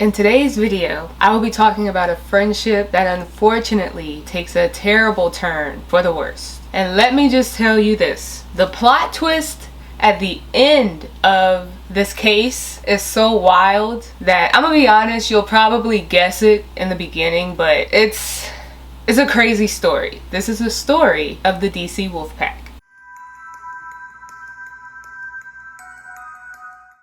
In today's video, I will be talking about a friendship that unfortunately takes a terrible turn for the worst. And let me just tell you this, the plot twist at the end of this case is so wild that I'm gonna be honest, you'll probably guess it in the beginning, but it's a crazy story. This is the story of the DC Wolfpack.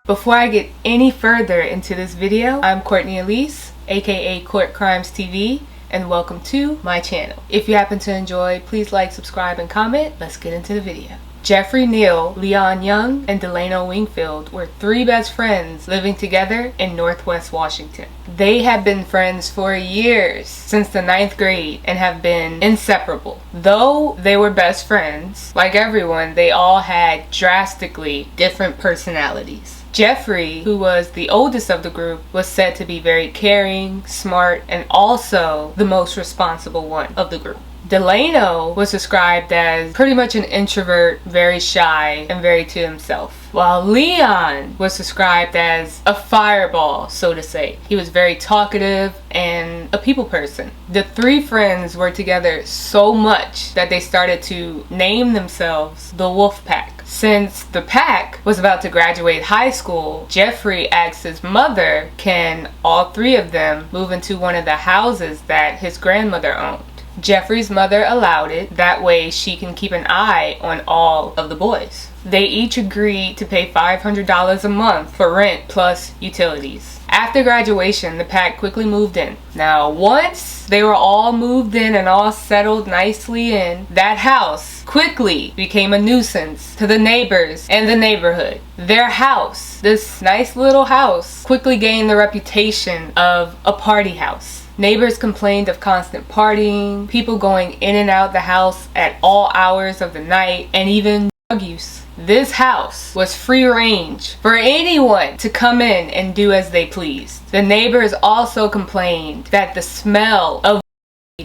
Before I get any further into this video, I'm Courtney Elise, aka Court Crimes TV, and welcome to my channel. If you happen to enjoy, please like, subscribe, and comment. Let's get into the video. Jeffrey Neal, Leon Young, and Delano WIngfield were three best friends living together in Northwest Washington. They have been friends for years, since the 9th grade, and have been inseparable. Though they were best friends, like everyone, they all had drastically different personalities. Jeffrey, who was the oldest of the group, was said to be very caring, smart, and also the most responsible one of the group. Delano was described as pretty much an introvert, very shy, and very to himself, while Leon was described as a fireball, so to say. He was very talkative and a people person. The three friends were together so much that they started to name themselves the Wolfpack. Since the pack was about to graduate high school, Jeffrey asked his mother, can all three of them move into one of the houses that his grandmother owned? Jeffrey's mother allowed it, that way she can keep an eye on all of the boys. They each agreed to pay $500 a month for rent plus utilities. After graduation, the pack quickly moved in. Now, once they were all moved in and all settled nicely in, that house quickly became a nuisance to the neighbors and the neighborhood. Their house, this nice little house, quickly gained the reputation of a party house. Neighbors complained of constant partying, people going in and out the house at all hours of the night, and even drug use. This house was free range for anyone to come in and do as they pleased. The neighbors also complained that the smell of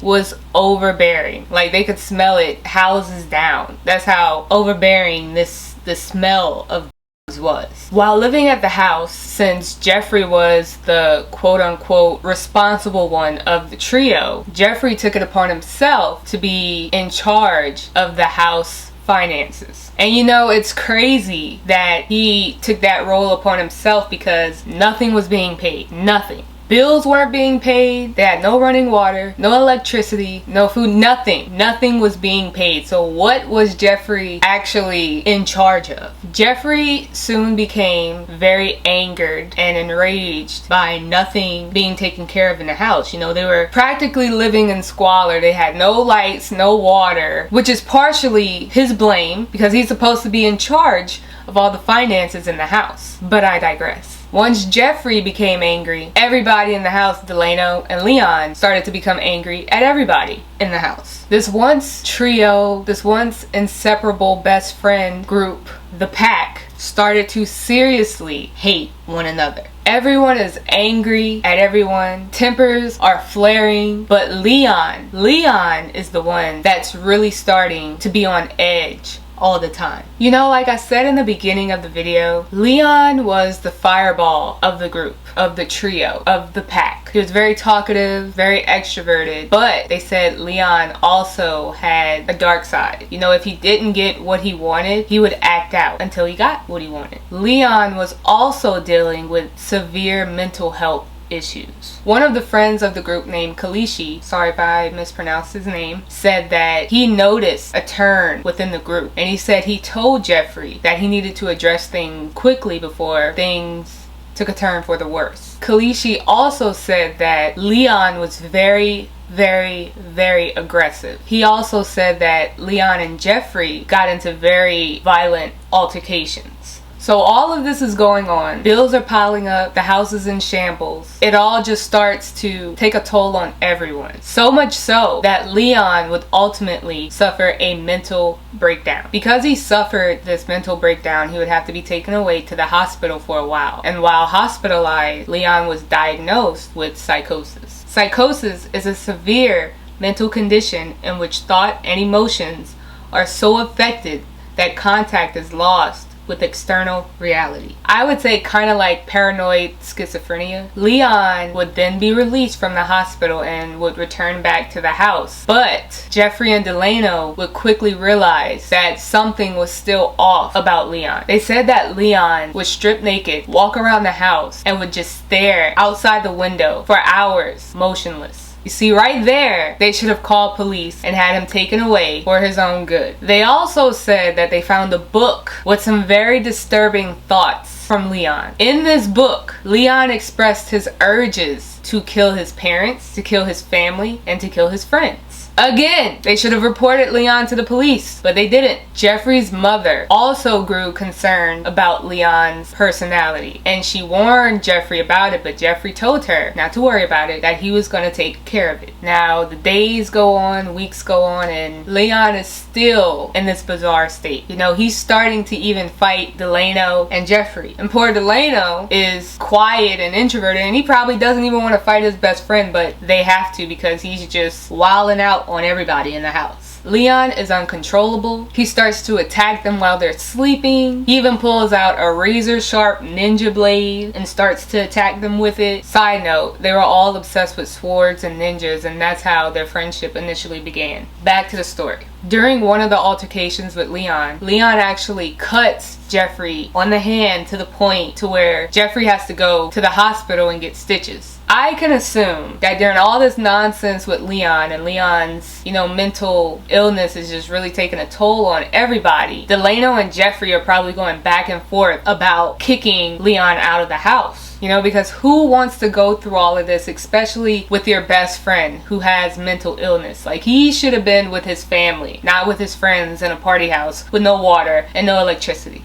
was overbearing. Like they could smell it houses down. That's how overbearing the smell of was. While living at the house, since Jeffrey was the quote-unquote responsible one of the trio, Jeffrey took it upon himself to be in charge of the house finances. And you know, it's crazy that he took that role upon himself because nothing was being paid. Nothing. Bills weren't being paid, they had no running water, no electricity, no food, nothing. Nothing was being paid. So what was Jeffrey actually in charge of? Jeffrey soon became very angered and enraged by nothing being taken care of in the house. You know, they were practically living in squalor. They had no lights, no water, which is partially his blame because he's supposed to be in charge of all the finances in the house. But I digress. Once Jeffrey became angry, everybody in the house, Delano and Leon, started to become angry at everybody in the house. This once trio, this once inseparable best friend group, the pack, started to seriously hate one another. Everyone is angry at everyone. Tempers are flaring, but Leon is the one that's really starting to be on edge all the time. You know, like I said in the beginning of the video, Leon was the fireball of the group, of the trio, of the pack. He was very talkative, very extroverted, but they said Leon also had a dark side. You know, if he didn't get what he wanted, he would act out until he got what he wanted. Leon was also dealing with severe mental health issues. One of the friends of the group named Kalishi, sorry if I mispronounced his name, said that he noticed a turn within the group, and he said he told Jeffrey that he needed to address things quickly before things took a turn for the worse. Kalishi also said that Leon was very aggressive. He also said that Leon and Jeffrey got into very violent altercations. So all of this is going on. Bills are piling up. The house is in shambles. It all just starts to take a toll on everyone. So much so that Leon would ultimately suffer a mental breakdown. Because he suffered this mental breakdown, he would have to be taken away to the hospital for a while. And while hospitalized, Leon was diagnosed with psychosis. Psychosis is a severe mental condition in which thought and emotions are so affected that contact is lost with external reality. I would say kind of like paranoid schizophrenia. Leon would then be released from the hospital and would return back to the house. But Jeffrey and Delano would quickly realize that something was still off about Leon. They said that Leon would strip naked, walk around the house, and would just stare outside the window for hours, motionless. You see, right there, they should have called police and had him taken away for his own good. They also said that they found a book with some very disturbing thoughts from Leon. In this book, Leon expressed his urges to kill his parents, to kill his family, and to kill his friends. Again, they should have reported Leon to the police, but they didn't. Jeffrey's mother also grew concerned about Leon's personality, and she warned Jeffrey about it, but Jeffrey told her not to worry about it, that he was going to take care of it. Now, the days go on, weeks go on, and Leon is still in this bizarre state. You know, he's starting to even fight Delano and Jeffrey. And poor Delano is quiet and introverted, and he probably doesn't even want to fight his best friend, but they have to because he's just wilding out on everybody in the house. Leon is uncontrollable. He starts to attack them while they're sleeping. He even pulls out a razor sharp ninja blade and starts to attack them with it. Side note, they were all obsessed with swords and ninjas, and that's how their friendship initially began. Back to the story. During one of the altercations with Leon actually cuts Jeffrey on the hand to the point to where Jeffrey has to go to the hospital and get stitches. I can assume that during all this nonsense with Leon and Leon's, mental illness is just really taking a toll on everybody, Delano and Jeffrey are probably going back and forth about kicking Leon out of the house. Because who wants to go through all of this, especially with your best friend who has mental illness? Like, he should have been with his family, not with his friends in a party house with no water and no electricity.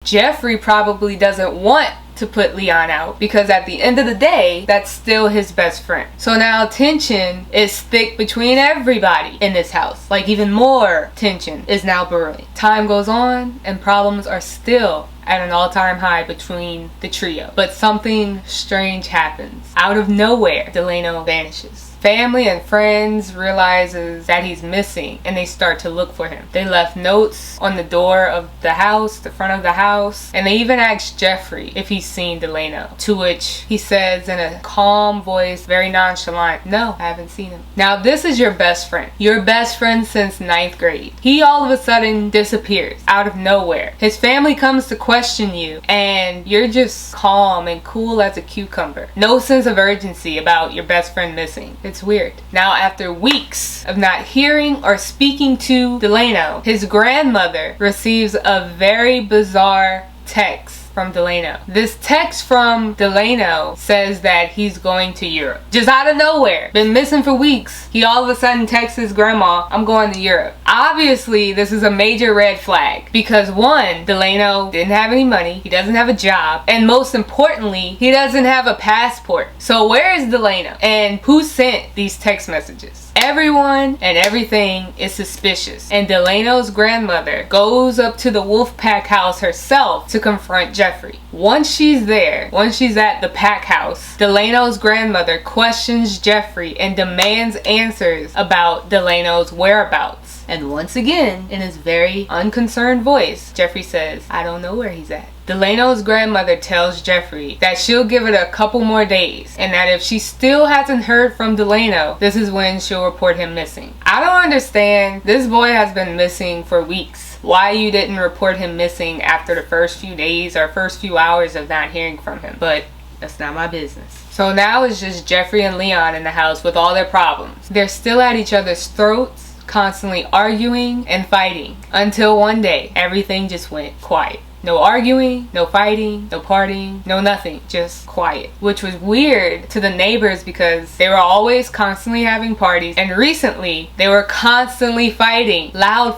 Jeffrey probably doesn't want to put Leon out because at the end of the day, that's still his best friend. So now tension is thick between everybody in this house. Like, even more tension is now brewing. Time goes on and problems are still at an all-time high between the trio. But something strange happens. Out of nowhere, Delano vanishes. Family and friends realizes that he's missing and they start to look for him. They left notes on the door of the house, the front of the house, and they even asked Jeffrey if he's seen Delano, to which he says in a calm voice, very nonchalant, "No, I haven't seen him." Now, this is your best friend since 9th grade. He all of a sudden disappears out of nowhere. His family comes to question you and you're just calm and cool as a cucumber. No sense of urgency about your best friend missing. It's weird. Now, after weeks of not hearing or speaking to Delano, his grandmother receives a very bizarre text from Delano. This text from Delano says that he's going to Europe. Just out of nowhere. Been missing for weeks. He all of a sudden texts his grandma, "I'm going to Europe." Obviously, this is a major red flag because one, Delano didn't have any money. He doesn't have a job. And most importantly, he doesn't have a passport. So where is Delano? And who sent these text messages? Everyone and everything is suspicious, and Delano's grandmother goes up to the wolfpack house herself to confront Jeffrey. Once she's there, once she's at the pack house, Delano's grandmother questions Jeffrey and demands answers about Delano's whereabouts. And once again, in his very unconcerned voice, Jeffrey says, "I don't know where he's at." Delano's grandmother tells Jeffrey that she'll give it a couple more days and that if she still hasn't heard from Delano, this is when she'll report him missing. I don't understand. This boy has been missing for weeks. Why you didn't report him missing after the first few days or first few hours of not hearing from him, but that's not my business. So now it's just Jeffrey and Leon in the house with all their problems. They're still at each other's throats, constantly arguing and fighting, until one day everything just went quiet. No arguing, no fighting, no partying, no nothing, just quiet. Which was weird to the neighbors because they were always constantly having parties, and recently they were constantly fighting, loud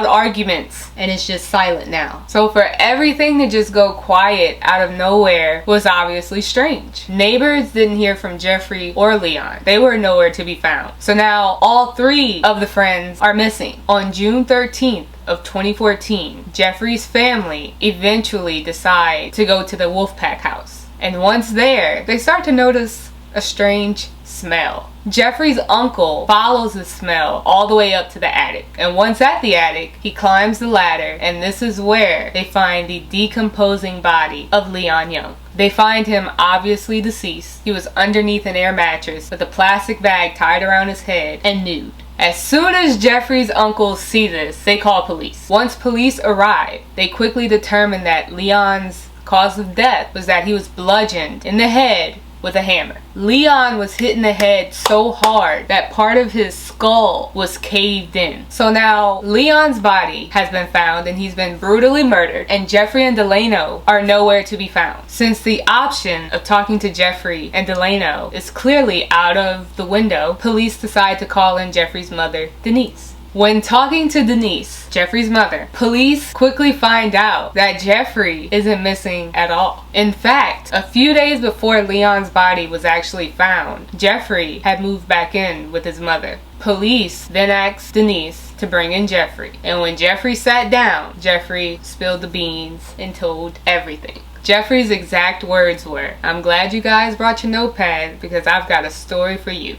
arguments, and it's just silent now. So for everything to just go quiet out of nowhere was obviously strange. Neighbors didn't hear from Jeffrey or Leon. They were nowhere to be found. So now all three of the friends are missing. On June 13th, of 2014, Jeffrey's family eventually decide to go to the wolfpack house. And once there, they start to notice a strange smell. Jeffrey's uncle follows the smell all the way up to the attic, and once at the attic, he climbs the ladder, and this is where they find the decomposing body of Leon Young. They find him obviously deceased. He was underneath an air mattress with a plastic bag tied around his head and nude. As soon as Jeffrey's uncles see this, they call police. Once police arrive, they quickly determine that Leon's cause of death was that he was bludgeoned in the head with a hammer. Leon was hit in the head so hard that part of his skull was caved in. So now Leon's body has been found and he's been brutally murdered, and Jeffrey and Delano are nowhere to be found. Since the option of talking to Jeffrey and Delano is clearly out of the window, police decide to call in Jeffrey's mother, Denise. When talking to Denise, Jeffrey's mother, police quickly find out that Jeffrey isn't missing at all. In fact, a few days before Leon's body was actually found, Jeffrey had moved back in with his mother. Police then asked Denise to bring in Jeffrey, and when Jeffrey sat down, Jeffrey spilled the beans and told everything. Jeffrey's exact words were, "I'm glad you guys brought your notepad because I've got a story for you."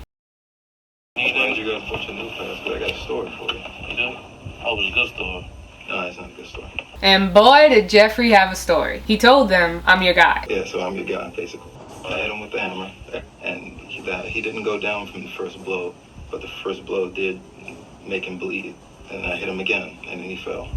I'm glad you guys brought your notepad, but I got a story for you. You do? Oh, it's a good story. No, it's not a good story. And boy, did Jeffrey have a story. He told them, "I'm your guy." Yeah, so I'm your guy, basically. I hit him with the hammer, and he didn't go down from the first blow, but the first blow did make him bleed. And I hit him again, and then he fell.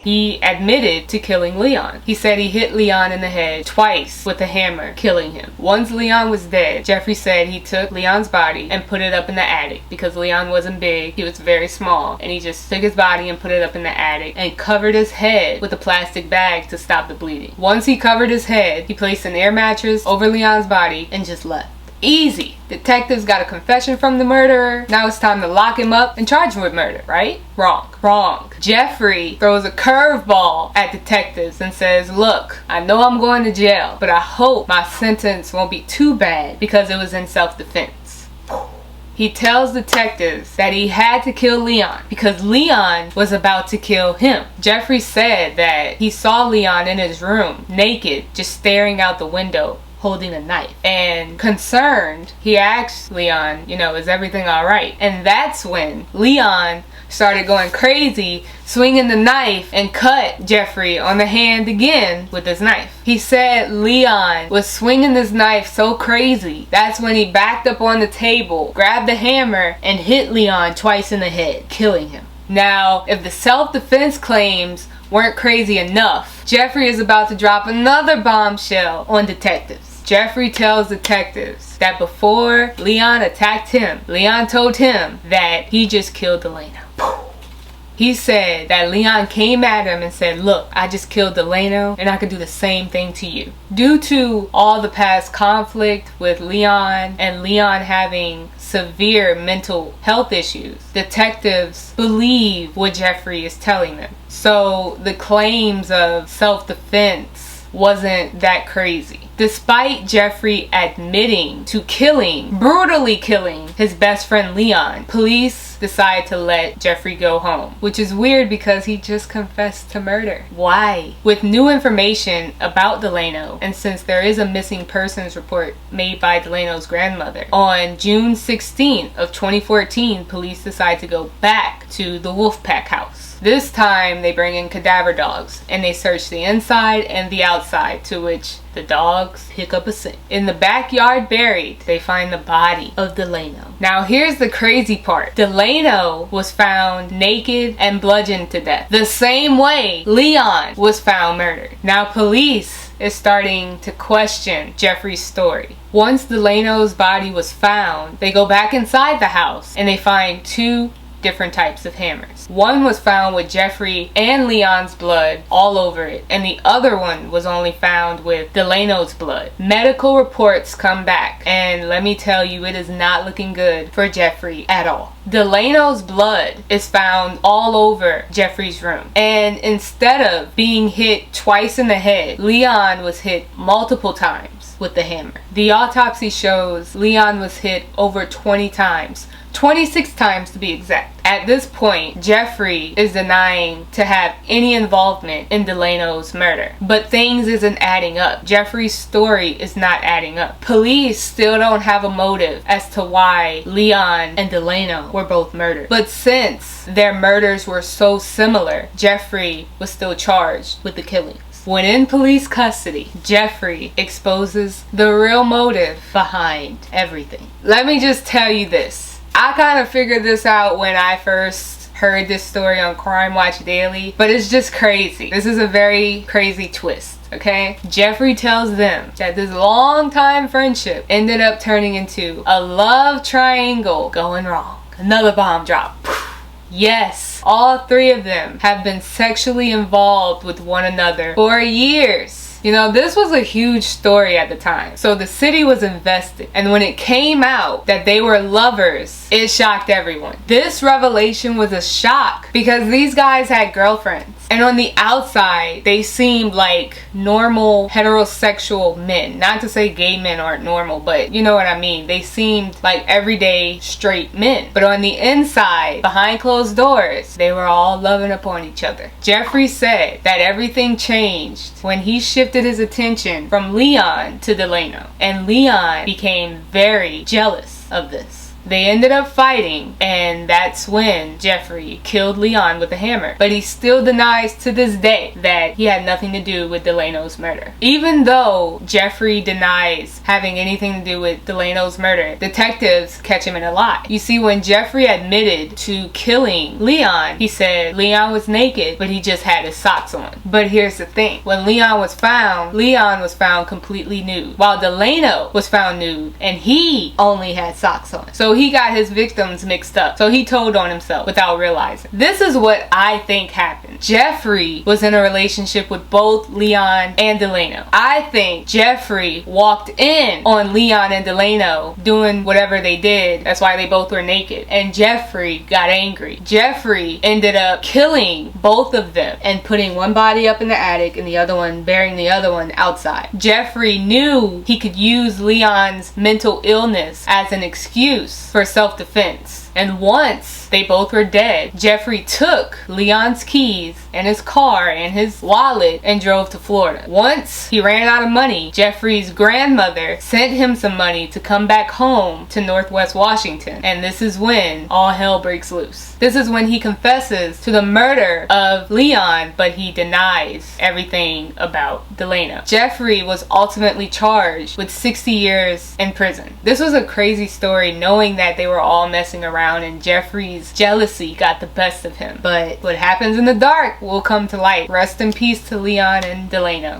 He admitted to killing Leon. He said he hit Leon in the head twice with a hammer, killing him. Once Leon was dead, Jeffrey said he took Leon's body and put it up in the attic because Leon wasn't big, he was very small, and he just took his body and put it up in the attic and covered his head with a plastic bag to stop the bleeding. Once he covered his head, he placed an air mattress over Leon's body and just left. Easy. Detectives got a confession from the murderer. Now it's time to lock him up and charge him with murder, right? Wrong. Wrong. Jeffrey throws a curveball at detectives and says, "Look, I know I'm going to jail, but I hope my sentence won't be too bad because it was in self-defense." He tells detectives that he had to kill Leon because Leon was about to kill him. Jeffrey said that he saw Leon in his room, naked, just staring out the window, holding a knife. And concerned, he asked Leon, "Is everything alright?" And that's when Leon started going crazy, swinging the knife, and cut Jeffrey on the hand again with his knife. He said Leon was swinging this knife so crazy, that's when he backed up on the table, grabbed the hammer, and hit Leon twice in the head, killing him. Now, if the self-defense claims weren't crazy enough, Jeffrey is about to drop another bombshell on detectives. Jeffrey tells detectives that before Leon attacked him, Leon told him that he just killed Delano. He said that Leon came at him and said, "Look, I just killed Delano and I could do the same thing to you." Due to all the past conflict with Leon and Leon having severe mental health issues, detectives believe what Jeffrey is telling them. So the claims of self-defense wasn't that crazy. Despite Jeffrey admitting to brutally killing his best friend Leon, police decide to let Jeffrey go home, which is weird because he just confessed to murder. Why? With new information about Delano, and since there is a missing persons report made by Delano's grandmother, on June 16th of 2014, police decide to go back to the wolfpack house. This time they bring in cadaver dogs and they search the inside and the outside, to which the dogs pick up a scent. In the backyard buried, they find the body of Delano. Now here's the crazy part. Delano was found naked and bludgeoned to death, the same way Leon was found murdered. Now police is starting to question Jeffrey's story. Once Delano's body was found, they go back inside the house and they find two different types of hammers. One was found with Jeffrey and Leon's blood all over it, and the other one was only found with Delano's blood. Medical reports come back, and let me tell you, it is not looking good for Jeffrey at all. Delano's blood is found all over Jeffrey's room, and instead of being hit twice in the head, Leon was hit multiple times. with the hammer. The autopsy shows Leon was hit over 20 times. 26 times to be exact. At this point, Jeffrey is denying to have any involvement in Delano's murder. But things isn't adding up. Jeffrey's story is not adding up. Police still don't have a motive as to why Leon and Delano were both murdered. But since their murders were so similar, Jeffrey was still charged with the killings. When in police custody, Jeffrey exposes the real motive behind everything. Let me just tell you this. I kind of figured this out when I first heard this story on Crime Watch Daily, but it's just crazy. This is a very crazy twist, okay? Jeffrey tells them that this long-time friendship ended up turning into a love triangle going wrong. Another bomb drop. Yes, all three of them have been sexually involved with one another for years. You know, this was a huge story at the time. So the city was invested. And when it came out that they were lovers, it shocked everyone. This revelation was a shock because these guys had girlfriends. And on the outside, they seemed like normal heterosexual men. Not to say gay men aren't normal, but you know what I mean. They seemed like everyday straight men. But on the inside, behind closed doors, they were all loving upon each other. Jeffrey said that everything changed when he shifted his attention from Leon to Delano. And Leon became very jealous of this. They ended up fighting, and that's when Jeffrey killed Leon with a hammer. But he still denies to this day that he had nothing to do with Delano's murder. Even though Jeffrey denies having anything to do with Delano's murder, detectives catch him in a lie. You see, when Jeffrey admitted to killing Leon, he said Leon was naked, but he just had his socks on. But here's the thing. When Leon was found completely nude, while Delano was found nude, and he only had socks on. So he got his victims mixed up. So he told on himself without realizing. This is what I think happened. Jeffrey was in a relationship with both Leon and Delano. I think Jeffrey walked in on Leon and Delano doing whatever they did. That's why they both were naked. And Jeffrey got angry. Jeffrey ended up killing both of them and putting one body up in the attic and the other one, burying the other one outside. Jeffrey knew he could use Leon's mental illness as an excuse for self-defense. And once they both were dead, Jeffrey took Leon's keys and his car and his wallet and drove to Florida. Once he ran out of money, Jeffrey's grandmother sent him some money to come back home to Northwest Washington. And this is when all hell breaks loose. This is when he confesses to the murder of Leon, but he denies everything about Delano. Jeffrey was ultimately charged with 60 years in prison. This was a crazy story, knowing that they were all messing around and Jeffrey's jealousy got the best of him. But what happens in the dark will come to light. Rest in peace to Leon and Delano.